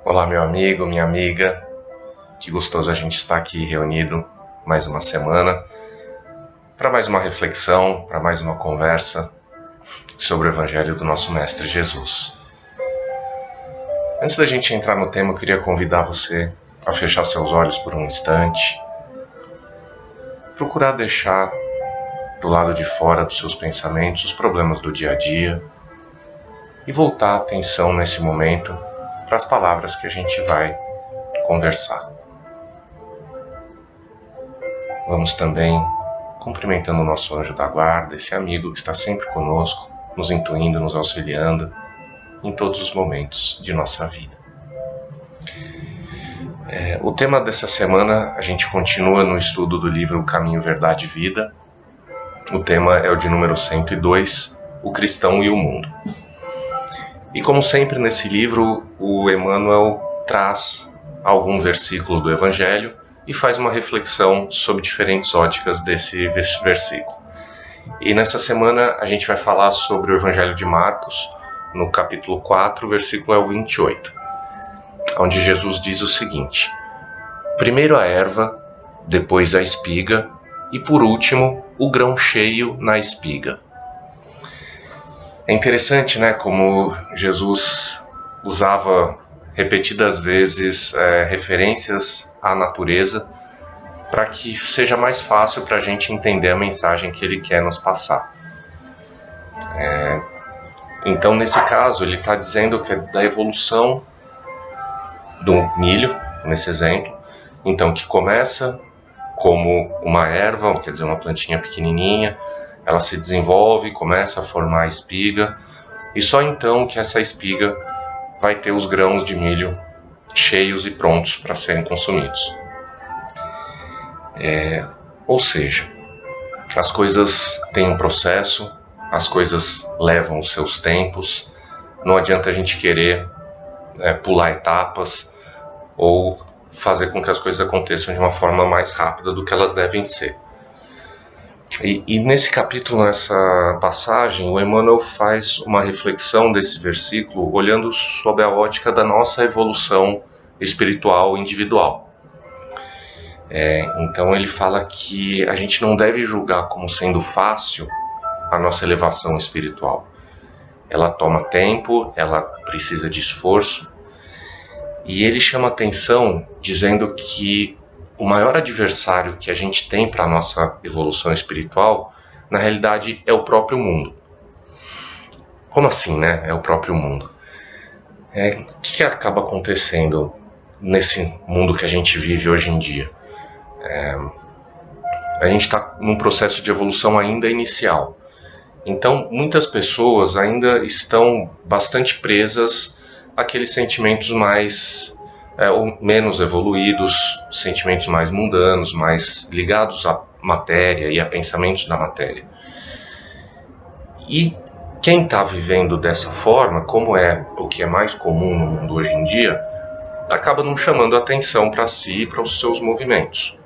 Olá, meu amigo, minha amiga, que gostoso a gente estar aqui reunido mais uma semana para mais uma reflexão, para mais uma conversa sobre o Evangelho do nosso Mestre Jesus. Antes da gente entrar no tema, eu queria convidar você a fechar seus olhos por um instante, procurar deixar do lado de fora dos seus pensamentos os problemas do dia a dia e voltar a atenção nesse momento para as palavras que a gente vai conversar. Vamos também cumprimentando o nosso anjo da guarda, esse amigo que está sempre conosco, nos intuindo, nos auxiliando em todos os momentos de nossa vida. O tema dessa semana, a gente continua no estudo do livro Caminho, Verdade e Vida. O tema é o de número 102, O Cristão e o Mundo. E como sempre nesse livro, o Emmanuel traz algum versículo do Evangelho e faz uma reflexão sobre diferentes óticas desse versículo. E nessa semana a gente vai falar sobre o Evangelho de Marcos, no capítulo 4, versículo é o 28, onde Jesus diz o seguinte: primeiro a erva, depois a espiga e por último o grão cheio na espiga. É interessante, né, como Jesus usava repetidas vezes referências à natureza para que seja mais fácil para a gente entender a mensagem que ele quer nos passar. Então, nesse caso, ele está dizendo que é da evolução do milho, nesse exemplo, então que começa como uma erva, quer dizer, uma plantinha pequenininha, ela se desenvolve, começa a formar a espiga, e só então que essa espiga vai ter os grãos de milho cheios e prontos para serem consumidos. Ou seja, as coisas têm um processo, as coisas levam os seus tempos, não adianta a gente querer pular etapas ou fazer com que as coisas aconteçam de uma forma mais rápida do que elas devem ser. E nesse capítulo, nessa passagem, o Emmanuel faz uma reflexão desse versículo olhando sob a ótica da nossa evolução espiritual individual. Então ele fala que a gente não deve julgar como sendo fácil a nossa elevação espiritual. Ela toma tempo, ela precisa de esforço, e ele chama atenção dizendo que o maior adversário que a gente tem para a nossa evolução espiritual, na realidade, é o próprio mundo. Como assim, né? É o próprio mundo. O que acaba acontecendo nesse mundo que a gente vive hoje em dia? A gente está num processo de evolução ainda inicial. Então, muitas pessoas ainda estão bastante presas àqueles sentimentos mais ou menos evoluídos, sentimentos mais mundanos, mais ligados à matéria e a pensamentos da matéria. E quem está vivendo dessa forma, como é o que é mais comum no mundo hoje em dia, acaba não chamando atenção para si e para os seus movimentos.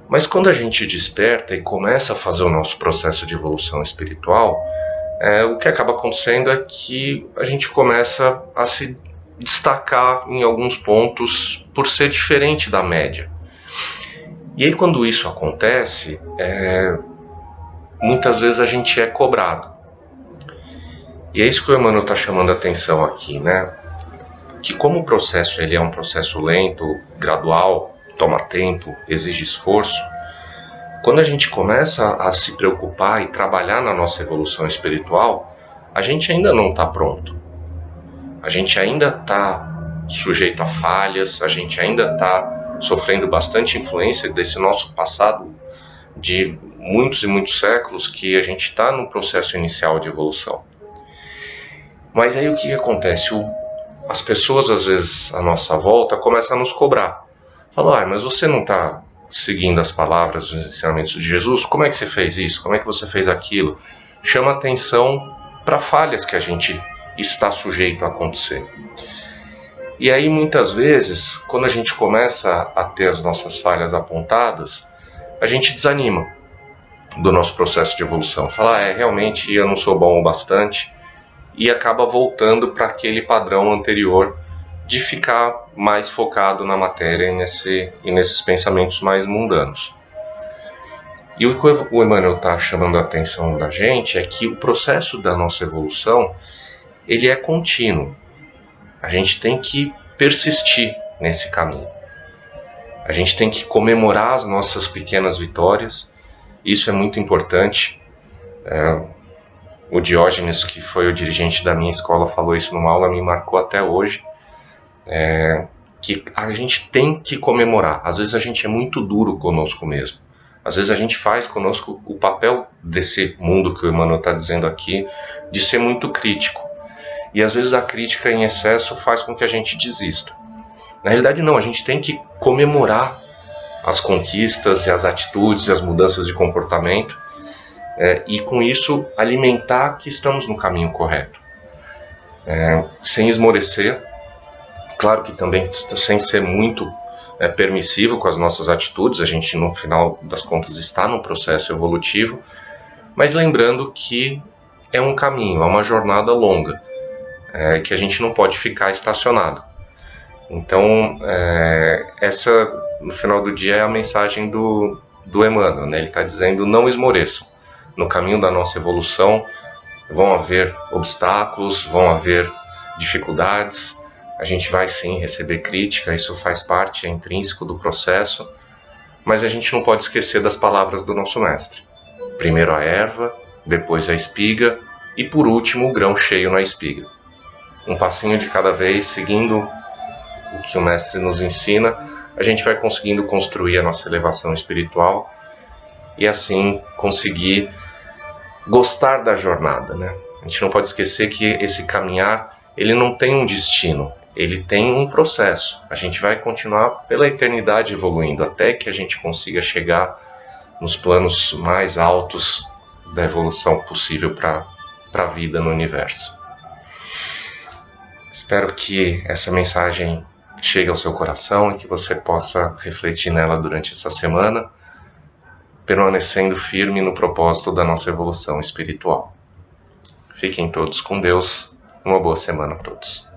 Mas quando a gente desperta e começa a fazer o nosso processo de evolução espiritual, o que acaba acontecendo é que a gente começa a se destacar em alguns pontos por ser diferente da média. E aí quando isso acontece, muitas vezes a gente é cobrado. E é isso que o Emmanuel está chamando a atenção aqui, né? Que como o processo ele é um processo lento, gradual, toma tempo, exige esforço, quando a gente começa a se preocupar e trabalhar na nossa evolução espiritual, a gente ainda não está pronto. A gente ainda está sujeito a falhas, a gente ainda está sofrendo bastante influência desse nosso passado de muitos e muitos séculos que a gente está no processo inicial de evolução. Mas aí o que acontece? As pessoas, às vezes, à nossa volta, começam a nos cobrar. Falam, mas você não está seguindo as palavras, os ensinamentos de Jesus? Como é que você fez isso? Como é que você fez aquilo? Chama atenção para falhas que a gente está sujeito a acontecer. E aí, muitas vezes, quando a gente começa a ter as nossas falhas apontadas, a gente desanima do nosso processo de evolução. Fala, realmente eu não sou bom o bastante, e acaba voltando para aquele padrão anterior de ficar mais focado na matéria e nesses pensamentos mais mundanos. E o que o Emmanuel está chamando a atenção da gente é que o processo da nossa evolução, ele é contínuo. A gente tem que persistir nesse caminho. A gente tem que comemorar as nossas pequenas vitórias. Isso é muito importante. O Diógenes, que foi o dirigente da minha escola, falou isso numa aula, me marcou até hoje. Que a gente tem que comemorar. Às vezes a gente é muito duro conosco mesmo. Às vezes a gente faz conosco o papel desse mundo que o Emmanuel está dizendo aqui, de ser muito crítico. E às vezes a crítica em excesso faz com que a gente desista. Na realidade não, a gente tem que comemorar as conquistas e as atitudes e as mudanças de comportamento, e com isso alimentar que estamos no caminho correto. Sem esmorecer, claro que também sem ser muito permissivo com as nossas atitudes, a gente no final das contas está num processo evolutivo, mas lembrando que é um caminho, é uma jornada longa, que a gente não pode ficar estacionado. Então, essa no final do dia é a mensagem do Emmanuel, né? Ele está dizendo: não esmoreçam. No caminho da nossa evolução vão haver obstáculos, vão haver dificuldades. A gente vai sim receber crítica, isso faz parte, é intrínseco do processo, mas a gente não pode esquecer das palavras do nosso mestre. Primeiro a erva, depois a espiga e por último o grão cheio na espiga. Um passinho de cada vez, seguindo o que o mestre nos ensina, a gente vai conseguindo construir a nossa elevação espiritual e assim conseguir gostar da jornada, né? A gente não pode esquecer que esse caminhar, ele não tem um destino, ele tem um processo. A gente vai continuar pela eternidade evoluindo, até que a gente consiga chegar nos planos mais altos da evolução possível para a vida no universo. Espero que essa mensagem chegue ao seu coração e que você possa refletir nela durante essa semana, permanecendo firme no propósito da nossa evolução espiritual. Fiquem todos com Deus. Uma boa semana a todos.